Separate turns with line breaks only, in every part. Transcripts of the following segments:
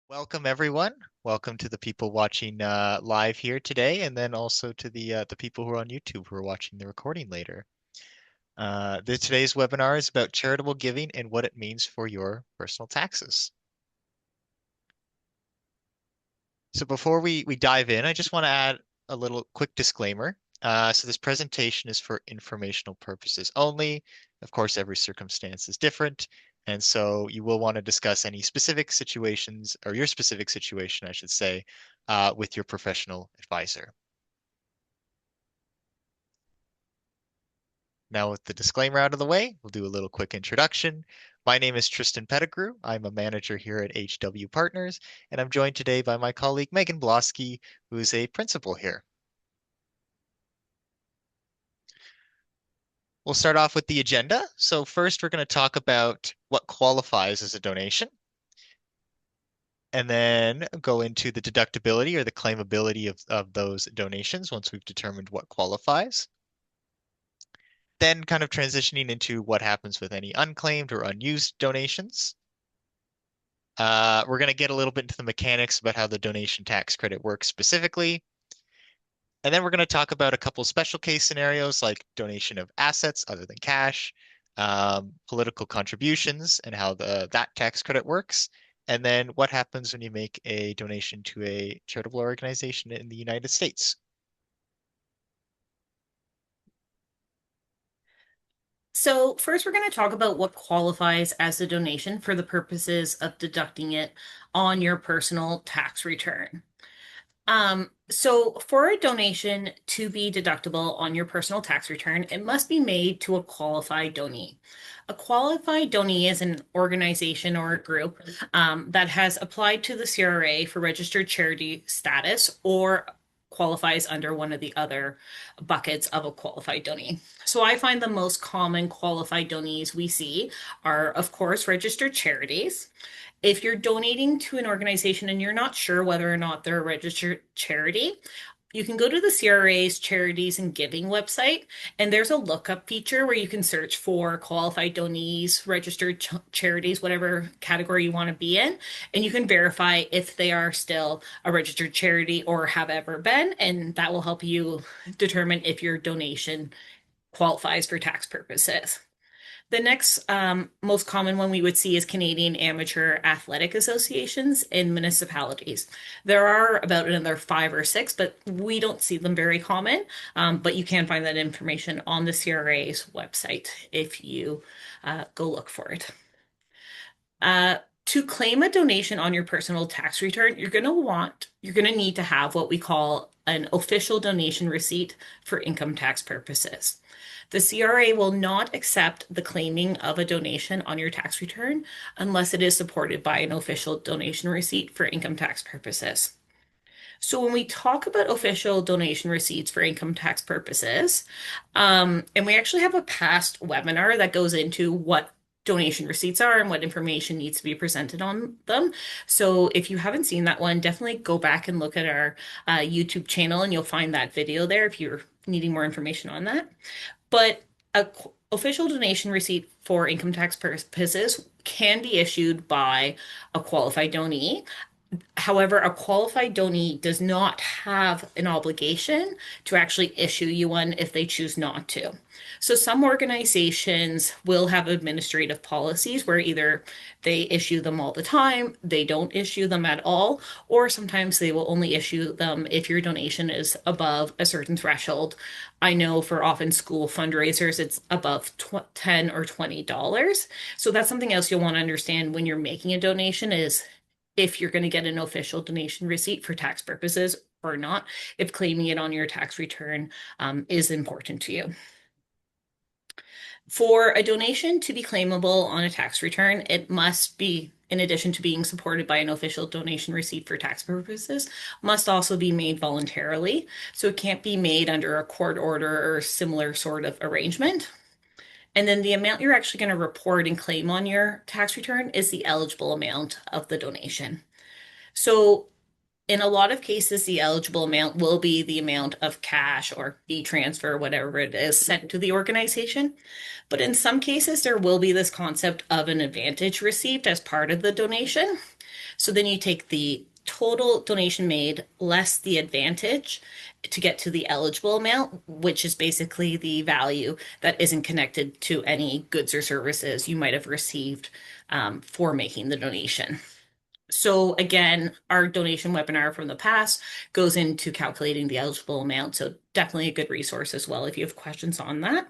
Welcome everyone. Welcome to the people watching live here today, and then also to the people who are on YouTube who are watching the recording later. Today's webinar is about charitable giving and what it means for your personal taxes. So before we dive in, I just want to add a little quick disclaimer. So this presentation is for informational purposes only. Of course, every circumstance is different, and so you will want to discuss any specific situations, or your specific situation, I should say, with your professional advisor. Now, with the disclaimer out of the way, we'll do a little quick introduction. My name is Tristan Pettigrew. I'm a manager here at HW Partners, and I'm joined today by my colleague Megan Blosky, who is a principal here. We'll start off with the agenda. So first, we're going to talk about what qualifies as a donation, and then go into the deductibility or the claimability of those donations once we've determined what qualifies. Then kind of transitioning into what happens with any unclaimed or unused donations. We're going to get a little bit into the mechanics about how the donation tax credit works specifically. And then we're going to talk about a couple special case scenarios like donation of assets other than cash, political contributions and how that tax credit works, and then what happens when you make a donation to a charitable organization in the United States.
So first, we're going to talk about what qualifies as a donation for the purposes of deducting it on your personal tax return. So for a donation to be deductible on your personal tax return, it must be made to a qualified donee. A qualified donee is an organization or a group that has applied to the CRA for registered charity status or qualifies under one of the other buckets of a qualified donee. So I find the most common qualified donees we see are, of course, registered charities. If you're donating to an organization and you're not sure whether or not they're a registered charity, you can go to the CRA's Charities and Giving website, and there's a lookup feature where you can search for qualified donees, registered charities, whatever category you want to be in, and you can verify if they are still a registered charity or have ever been, and that will help you determine if your donation qualifies for tax purposes. The next most common one we would see is Canadian Amateur Athletic Associations in municipalities. There are about another five or six, but we don't see them very common. But you can find that information on the CRA's website if you go look for it. To claim a donation on your personal tax return, you're going to need to have what we call an official donation receipt for income tax purposes. The CRA will not accept the claiming of a donation on your tax return unless it is supported by an official donation receipt for income tax purposes. So when we talk about official donation receipts for income tax purposes, and we actually have a past webinar that goes into what donation receipts are and what information needs to be presented on them. So if you haven't seen that one, definitely go back and look at our YouTube channel and you'll find that video there if you're needing more information on that. But a official donation receipt for income tax purposes can be issued by a qualified donee. However, a qualified donee does not have an obligation to actually issue you one if they choose not to. So some organizations will have administrative policies where either they issue them all the time, they don't issue them at all, or sometimes they will only issue them if your donation is above a certain threshold. I know for often school fundraisers, it's above $10 or $20. So that's something else you'll want to understand when you're making a donation is if you're going to get an official donation receipt for tax purposes or not, if claiming it on your tax return is important to you. For a donation to be claimable on a tax return, it must be, in addition to being supported by an official donation receipt for tax purposes, must also be made voluntarily. So it can't be made under a court order or similar sort of arrangement. And then the amount you're actually going to report and claim on your tax return is the eligible amount of the donation. So In a lot of cases, the eligible amount will be the amount of cash or e-transfer, whatever it is, sent to the organization. But in some cases, there will be this concept of an advantage received as part of the donation. So then you take the total donation made less the advantage to get to the eligible amount, which is basically the value that isn't connected to any goods or services you might have received for making the donation. So again, our donation webinar from the past goes into calculating the eligible amount. So definitely a good resource as well if you have questions on that.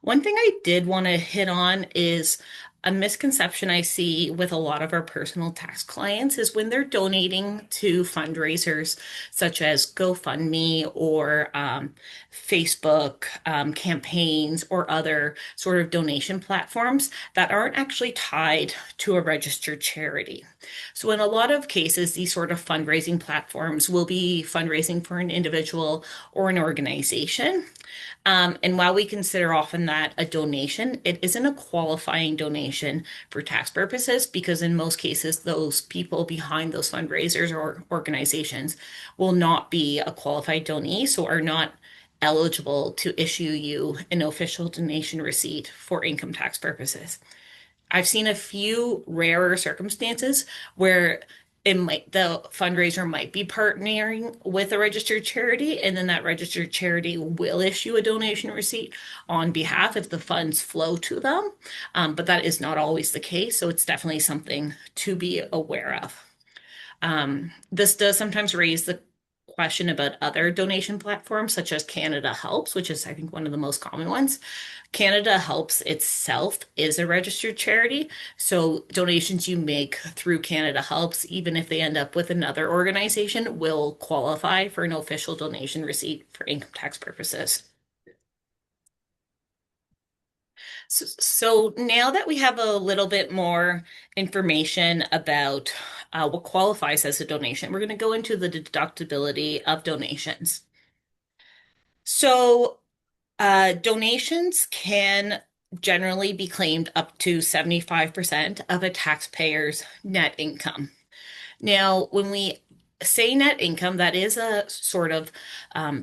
One thing I did want to hit on is a misconception I see with a lot of our personal tax clients is when they're donating to fundraisers such as GoFundMe or Facebook campaigns or other sort of donation platforms that aren't actually tied to a registered charity. So, in a lot of cases, these sort of fundraising platforms will be fundraising for an individual or an organization. And while we consider often that a donation, it isn't a qualifying donation for tax purposes because in most cases, those people behind those fundraisers or organizations will not be a qualified donee, so are not eligible to issue you an official donation receipt for income tax purposes. I've seen a few rarer circumstances where the fundraiser might be partnering with a registered charity, and then that registered charity will issue a donation receipt on behalf if the funds flow to them. But that is not always the case, so it's definitely something to be aware of. This does sometimes raise the question about other donation platforms such as Canada Helps, which is, I think, one of the most common ones. Canada Helps itself is a registered charity. So donations you make through Canada Helps, even if they end up with another organization, will qualify for an official donation receipt for income tax purposes. So now that we have a little bit more information about what qualifies as a donation, we're going to go into the deductibility of donations. So donations can generally be claimed up to 75% of a taxpayer's net income. Now, when we say net income, that is a sort of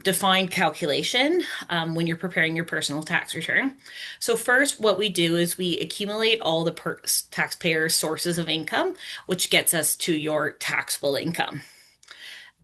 defined calculation when you're preparing your personal tax return. So first, what we do is we accumulate all the taxpayer's sources of income, which gets us to your taxable income.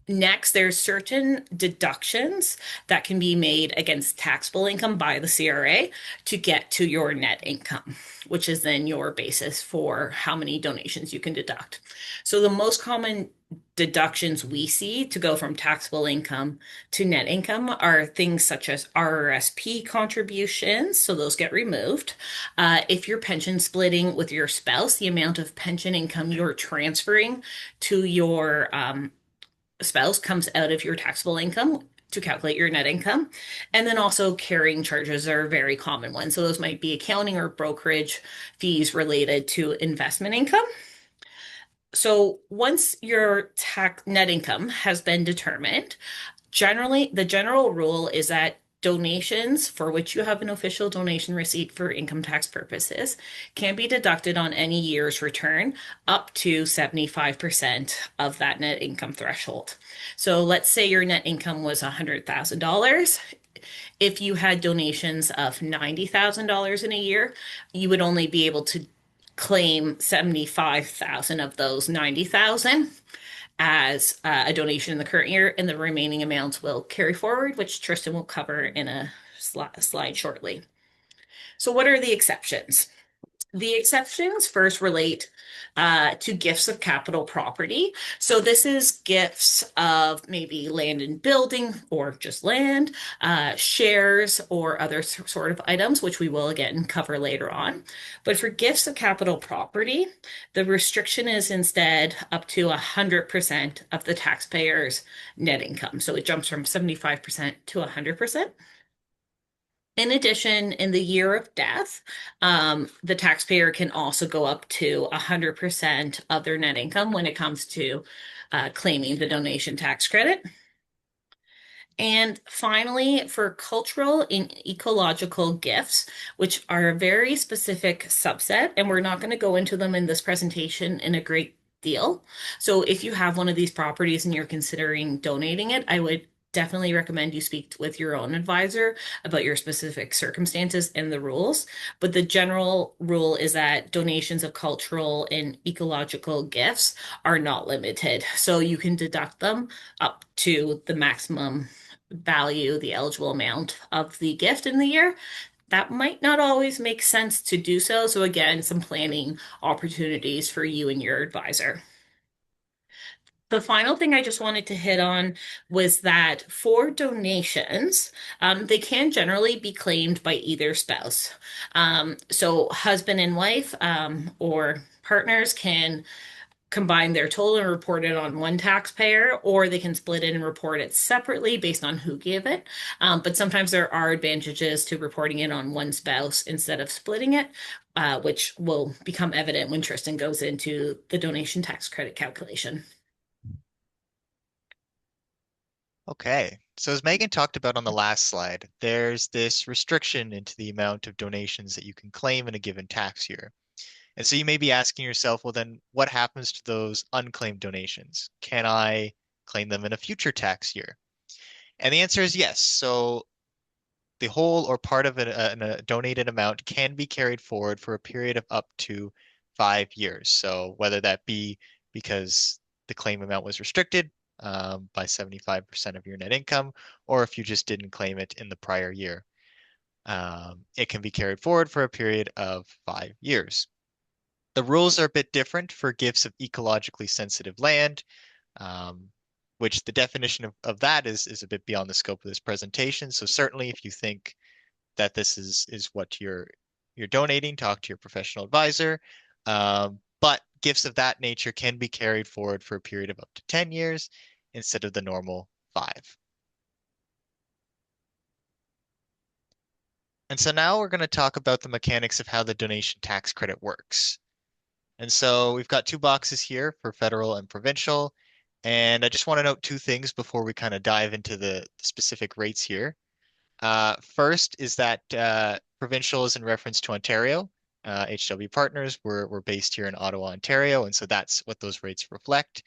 Next, there's certain deductions that can be made against taxable income by the CRA to get to your net income, which is then your basis for how many donations you can deduct. So the most common deductions we see to go from taxable income to net income are things such as RRSP contributions, so those get removed. If you're pension splitting with your spouse, the amount of pension income you're transferring to your spouse comes out of your taxable income to calculate your net income. And then also carrying charges are a very common one. So those might be accounting or brokerage fees related to investment income. So once your tax net income has been determined, generally the general rule is that donations for which you have an official donation receipt for income tax purposes can be deducted on any year's return up to 75% of that net income threshold. So let's say your net income was $100,000. If you had donations of $90,000 in a year, you would only be able to claim 75,000 of those 90,000 as a donation in the current year, and the remaining amounts will carry forward, which Tristan will cover in a slide shortly. So what are the exceptions? The exceptions first relate to gifts of capital property. So this is gifts of maybe land and building or just land, shares or other sort of items, which we will again cover later on. But for gifts of capital property, the restriction is instead up to 100% of the taxpayer's net income. So it jumps from 75% to 100%. In addition, in the year of death, the taxpayer can also go up to 100% of their net income when it comes to claiming the donation tax credit. And finally, for cultural and ecological gifts, which are a very specific subset, and we're not going to go into them in this presentation in a great deal. So if you have one of these properties and you're considering donating it, I would definitely recommend you speak with your own advisor about your specific circumstances and the rules. But the general rule is that donations of cultural and ecological gifts are not limited. So you can deduct them up to the maximum value, the eligible amount of the gift in the year. That might not always make sense to do so. So again, some planning opportunities for you and your advisor. The final thing I just wanted to hit on was that for donations, they can generally be claimed by either spouse. So husband and wife, or partners can combine their total and report it on one taxpayer, or they can split it and report it separately based on who gave it. But sometimes there are advantages to reporting it on one spouse instead of splitting it, which will become evident when Tristan goes into the donation tax credit calculation.
Okay. So as Megan talked about on the last slide, there's this restriction into the amount of donations that you can claim in a given tax year. And so you may be asking yourself, well, then what happens to those unclaimed donations? Can I claim them in a future tax year? And the answer is yes. So the whole or part of a donated amount can be carried forward for a period of up to 5 years. So whether that be because the claim amount was restricted by 75% of your net income, or if you just didn't claim it in the prior year, it can be carried forward for a period of 5 years. The rules are a bit different for gifts of ecologically sensitive land, um, which the definition of that is a bit beyond the scope of this presentation. So certainly if you think that this is what you're donating, talk to your professional advisor. But gifts of that nature can be carried forward for a period of up to 10 years instead of the normal 5. And so now we're going to talk about the mechanics of how the donation tax credit works. And so we've got two boxes here for federal and provincial. And I just want to note two things before we kind of dive into the specific rates here. First is that provincial is in reference to Ontario. HW Partners, we're based here in Ottawa, Ontario, and so that's what those rates reflect.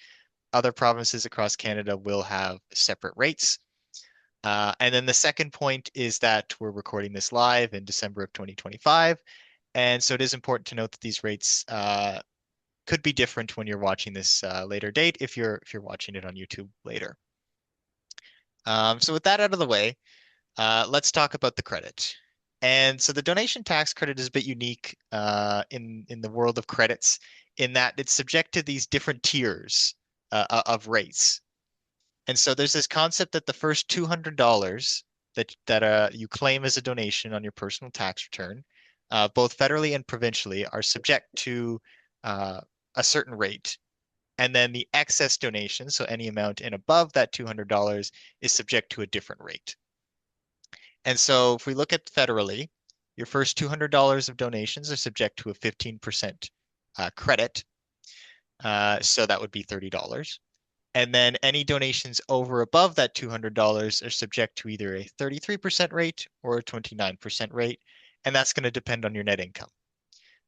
Other provinces across Canada will have separate rates. And then the second point is that we're recording this live in December of 2025. And so it is important to note that these rates could be different when you're watching this later date if you're watching it on YouTube later. So with that out of the way, let's talk about the credit. And so the donation tax credit is a bit unique in the world of credits in that it's subject to these different tiers of rates. And so there's this concept that the first $200 that you claim as a donation on your personal tax return, both federally and provincially, are subject to a certain rate. And then the excess donation, so any amount in above that $200, is subject to a different rate. And so if we look at federally, your first $200 of donations are subject to a 15% credit. So that would be $30. And then any donations over above that $200 are subject to either a 33% rate or a 29% rate. And that's going to depend on your net income.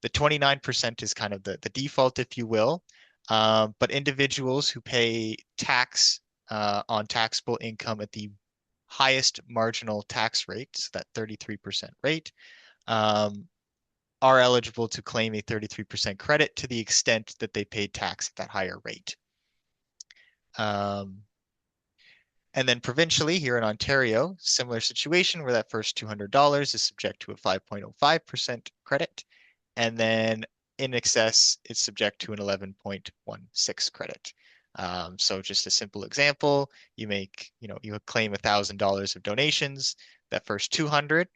The 29% is kind of the default, if you will. But individuals who pay tax on taxable income at the highest marginal tax rate, so that 33% rate, um, are eligible to claim a 33% credit to the extent that they paid tax at that higher rate. Um, and then provincially, here in Ontario, similar situation where that first $200 is subject to a 5.05% credit. And then in excess, it's subject to an 11.16 credit. So just a simple example, you claim $1,000 of donations. That first 200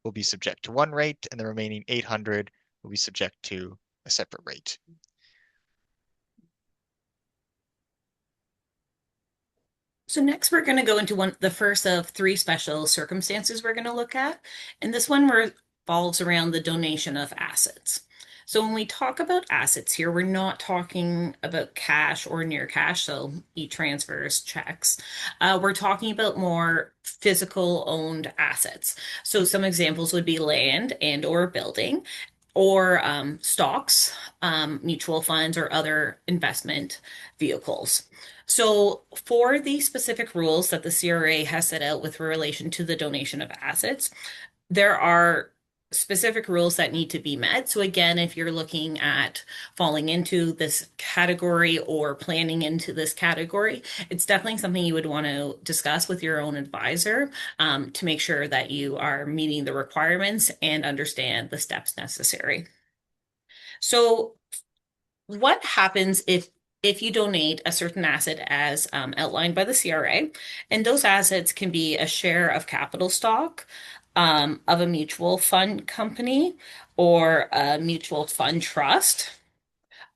will be subject to one rate, and the remaining 800 will be subject to a separate rate.
So next we're going to go into the first of three special circumstances we're going to look at. And this one revolves around the donation of assets. So when we talk about assets here, we're not talking about cash or near cash, so e-transfers, checks. We're talking about more physical owned assets. So some examples would be land and or building. or stocks, mutual funds, or other investment vehicles. So, for the specific rules that the CRA has set out with relation to the donation of assets, there are specific rules that need to be met. So again, if you're looking at falling into this category or planning into this category, it's definitely something you would want to discuss with your own advisor to make sure that you are meeting the requirements and understand the steps necessary. So what happens if you donate a certain asset as outlined by the CRA, and those assets can be a share of capital stock of a mutual fund company or a mutual fund trust,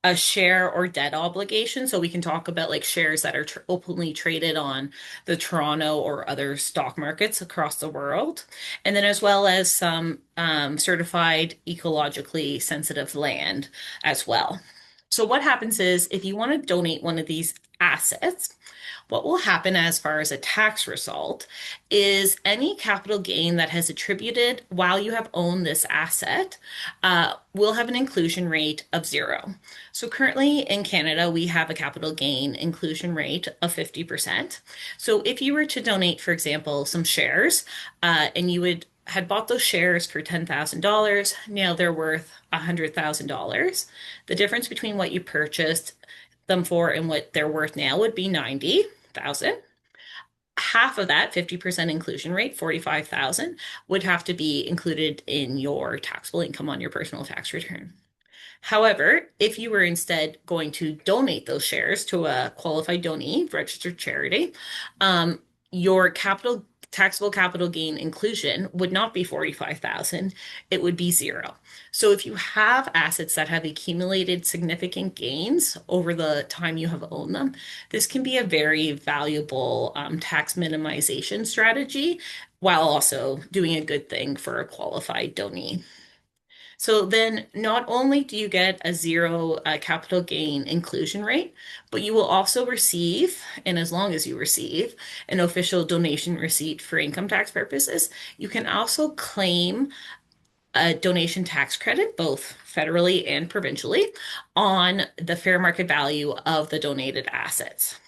a share or debt obligation. So we can talk about like shares that are openly traded on the Toronto or other stock markets across the world. And then as well as some certified ecologically sensitive land as well. So what happens is if you want to donate one of these assets, what will happen as far as a tax result is any capital gain that has attributed while you have owned this asset will have an inclusion rate of 0. So currently in Canada, we have a capital gain inclusion rate of 50%. So if you were to donate, for example, some shares, and you would had bought those shares for $10,000. Now they're worth $100,000. The difference between what you purchased them for and what they're worth now would be 90,000. Half of that 50% inclusion rate, 45,000, would have to be included in your taxable income on your personal tax return. However, if you were instead going to donate those shares to a qualified donee, registered charity, your capital taxable capital gain inclusion would not be 45,000, it would be 0. So if you have assets that have accumulated significant gains over the time you have owned them, this can be a very valuable tax minimization strategy while also doing a good thing for a qualified donee. So then not only do you get a 0 capital gain inclusion rate, but you will also receive, and as long as you receive, an official donation receipt for income tax purposes, you can also claim a donation tax credit, both federally and provincially, on the fair market value of the donated assets.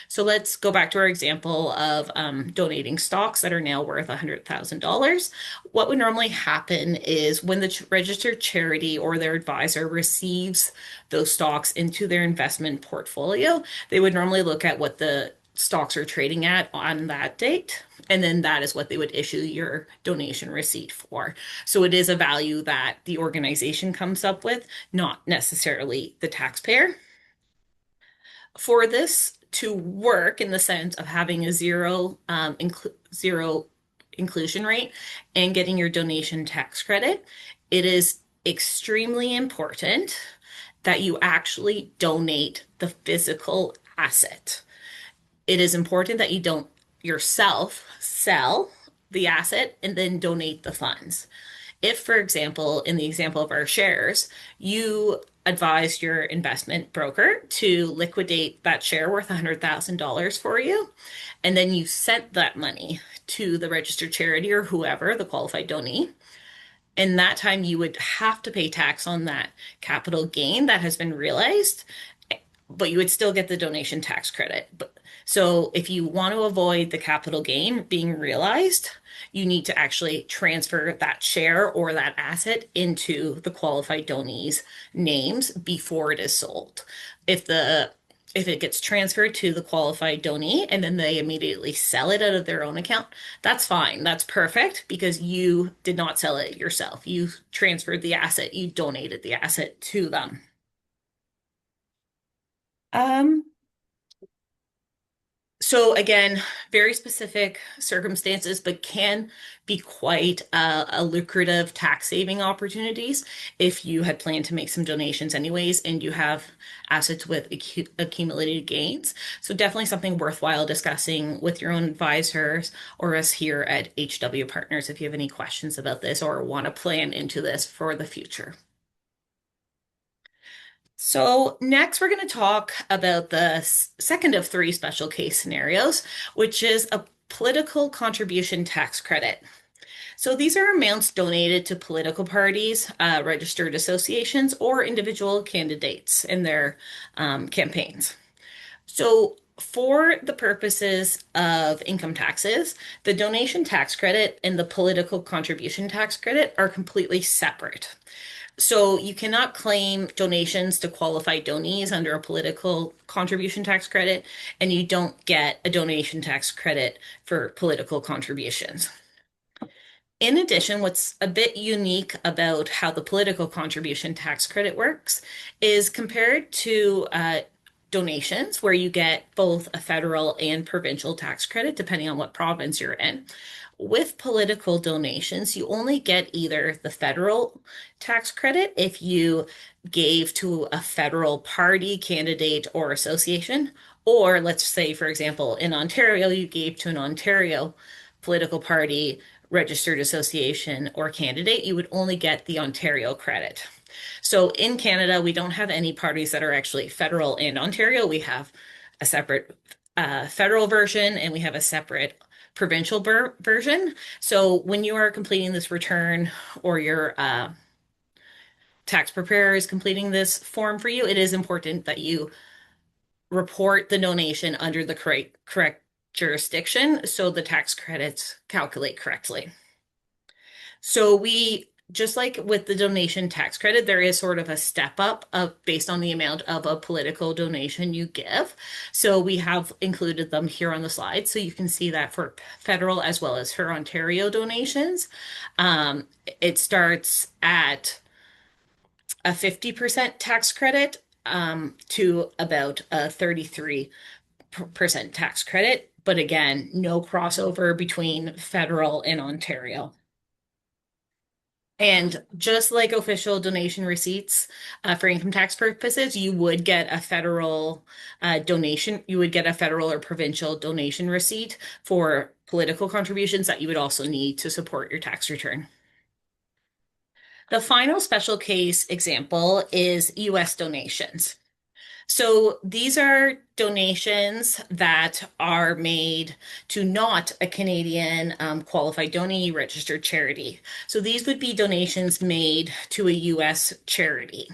So let's go back to our example of donating stocks that are now worth $100,000. What would normally happen is when the registered charity or their advisor receives those stocks into their investment portfolio, they would normally look at what the stocks are trading at on that date. And then that is what they would issue your donation receipt for. So it is a value that the organization comes up with, not necessarily the taxpayer. For this to work in the sense of having a 0 inclusion rate and getting your donation tax credit, it is extremely important that you actually donate the physical asset. It is important that you don't yourself sell the asset and then donate the funds. If, for example, in the example of our shares, you advised your investment broker to liquidate that share worth $100,000 for you, and then you sent that money to the registered charity or whoever, the qualified donee, and that time you would have to pay tax on that capital gain that has been realized, but you would still get the donation tax credit. But so if you want to avoid the capital gain being realized, you need to actually transfer that share or that asset into the qualified donee's names before it is sold. If it gets transferred to the qualified donee and then they immediately sell it out of their own account, that's fine. That's perfect because you did not sell it yourself. You transferred the asset, you donated the asset to them. Um, So again, very specific circumstances, but can be quite a lucrative tax saving opportunities if you had planned to make some donations anyways and you have assets with accumulated gains. So definitely something worthwhile discussing with your own advisors or us here at HW Partners if you have any questions about this or want to plan into this for the future. So next, we're going to talk about the second of 3 special case scenarios, which is a political contribution tax credit. So these are amounts donated to political parties, registered associations, or individual candidates in their campaigns. So, for the purposes of income taxes, the donation tax credit and the political contribution tax credit are completely separate. So, you cannot claim donations to qualified donees under a political contribution tax credit, and you don't get a donation tax credit for political contributions. In addition, what's a bit unique about how the political contribution tax credit works is compared to donations, where you get both a federal and provincial tax credit, depending on what province you're in. With political donations, you only get either the federal tax credit if you gave to a federal party, candidate, or association, or let's say, for example, in Ontario, you gave to an Ontario political party, registered association, or candidate, you would only get the Ontario credit. So in Canada, we don't have any parties that are actually federal and Ontario. We have a separate federal version and we have a separate provincial version. So when you are completing this return or your tax preparer is completing this form for you, it is important that you report the donation under the correct jurisdiction so the tax credits calculate correctly. So we just like with the donation tax credit, there is sort of a step up of based on the amount of a political donation you give. So we have included them here on the slide. So you can see that for federal as well as for Ontario donations. It starts at a 50% tax credit to about a 33% tax credit. But again, no crossover between federal and Ontario. And just like official donation receipts for income tax purposes, you would get a federal donation, you would get a federal or provincial donation receipt for political contributions that you would also need to support your tax return. The final special case example is US donations. So these are donations that are made to not a Canadian qualified donee registered charity. So these would be donations made to a US charity.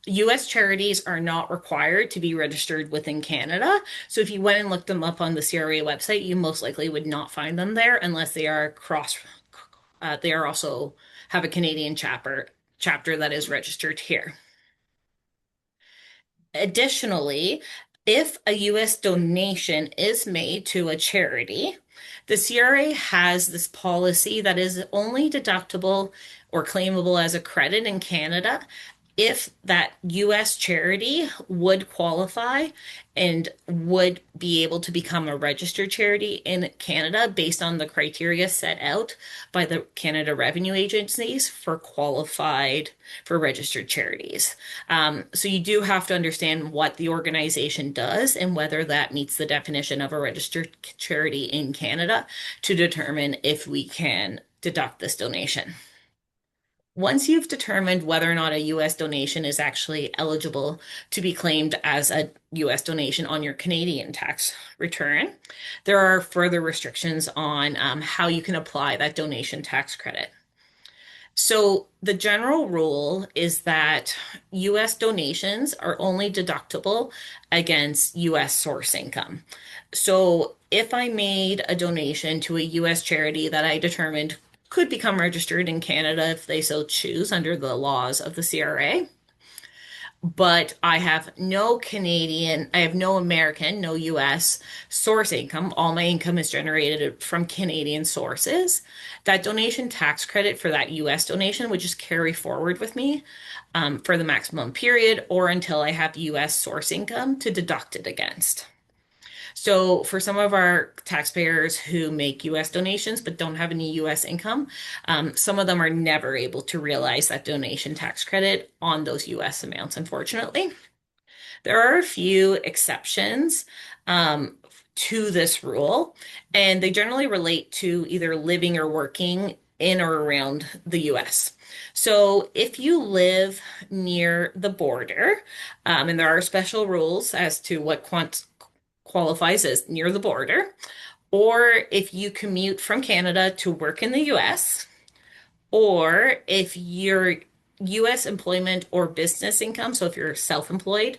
US charities are not required to be registered within Canada. So if you went and looked them up on the CRA website, you most likely would not find them there unless they are also have a Canadian chapter that is registered here. Additionally, if a US donation is made to a charity, the CRA has this policy that is only deductible or claimable as a credit in Canada if that US charity would qualify and would be able to become a registered charity in Canada based on the criteria set out by the Canada Revenue Agencies for qualified for registered charities. So you do have to understand what the organization does and whether that meets the definition of a registered charity in Canada to determine if we can deduct this donation. Once you've determined whether or not a US donation is actually eligible to be claimed as a US donation on your Canadian tax return, there are further restrictions on how you can apply that donation tax credit. So the general rule is that US donations are only deductible against US source income. So if I made a donation to a US charity that I determined could become registered in Canada if they so choose under the laws of the CRA, but I have no Canadian, I have no American, no US source income. All my income is generated from Canadian sources. That donation tax credit for that US donation would just carry forward with me for the maximum period or until I have US source income to deduct it against. So for some of our taxpayers who make US donations but don't have any US income, some of them are never able to realize that donation tax credit on those US amounts, unfortunately. There are a few exceptions to this rule, and they generally relate to either living or working in or around the US. So if you live near the border, and there are special rules as to what qualifies as near the border, or if you commute from Canada to work in the US, or if your US employment or business income, so if you're self-employed,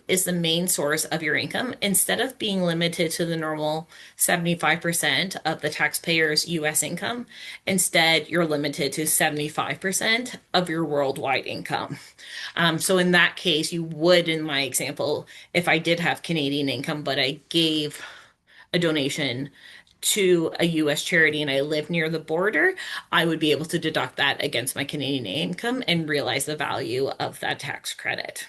is the main source of your income, instead of being limited to the normal 75% of the taxpayer's US income, instead you're limited to 75% of your worldwide income. So in that case, you would, in my example, if I did have Canadian income, but I gave a donation to a US charity and I live near the border, I would be able to deduct that against my Canadian income and realize the value of that tax credit.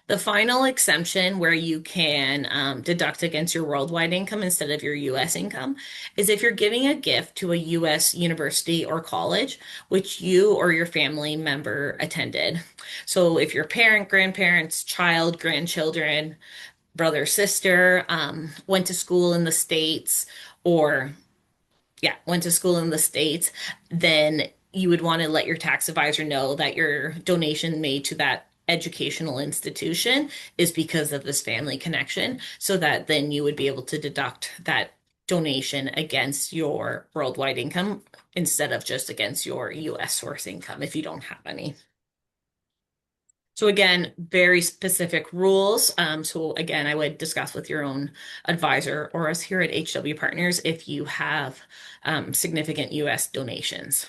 The final exemption where you can deduct against your worldwide income instead of your US income is if you're giving a gift to a US university or college which you or your family member attended. So if your parent, grandparents, child, grandchildren, brother, sister, went to school in the States, or yeah, went to school in the States, then you would want to let your tax advisor know that your donation made to that educational institution is because of this family connection, so that then you would be able to deduct that donation against your worldwide income instead of just against your US source income if you don't have any. So again, very specific rules. So again, I would discuss with your own advisor or us here at HW Partners if you have significant US donations.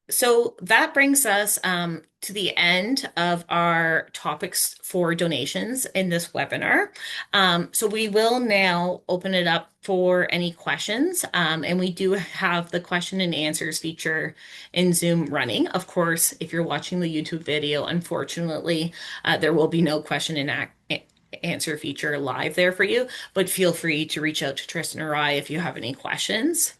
So that brings us to the end of our topics for donations in this webinar. So we will now open it up for any questions. And we do have the question and answers feature in Zoom running. Of course, if you're watching the YouTube video, unfortunately, there will be no question and answer feature live there for you, but feel free to reach out to Tristan or I if you have any questions.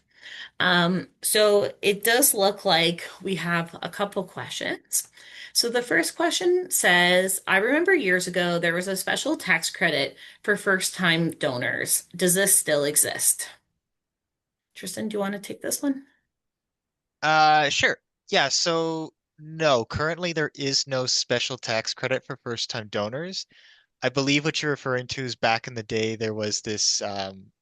So it does look like we have a couple questions. So the first question says, I remember years ago there was a special tax credit for first-time donors. Does this still exist? Tristan, do you want to take this one?
Sure. Yeah, so no, currently there is no special tax credit for first-time donors. I believe what you're referring to is back in the day, there was this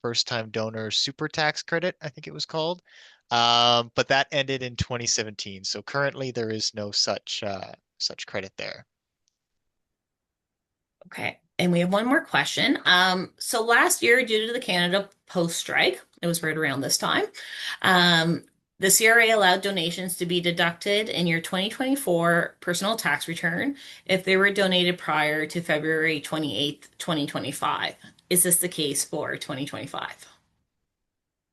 first-time donor super tax credit, I think it was called. But that ended in 2017. So currently there is no such credit there.
Okay. And we have one more question. So last year, due to the Canada Post strike, it was right around this time, the CRA allowed donations to be deducted in your 2024 personal tax return if they were donated prior to February 28th, 2025. Is this the case for 2025?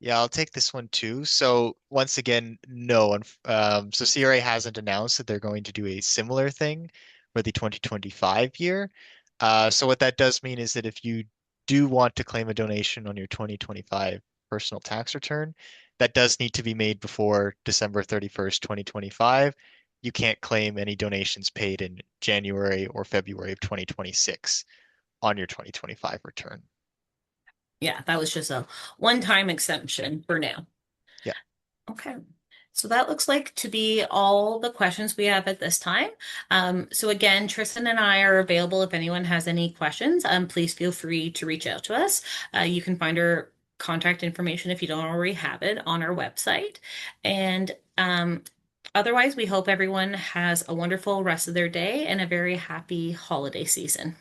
Yeah, I'll take this one too. So once again, no. So CRA hasn't announced that they're going to do a similar thing for the 2025 year. So what that does mean is that if you do want to claim a donation on your 2025 personal tax return, that does need to be made before December 31st, 2025. You can't claim any donations paid in January or February of 2026 on your 2025 return.
Yeah, that was just a one-time exemption for now.
Yeah.
Okay. So that looks like to be all the questions we have at this time. So again, Tristan and I are available if anyone has any questions. Please feel free to reach out to us. You can find our contact information if you don't already have it on our website. And otherwise, we hope everyone has a wonderful rest of their day and a very happy holiday season.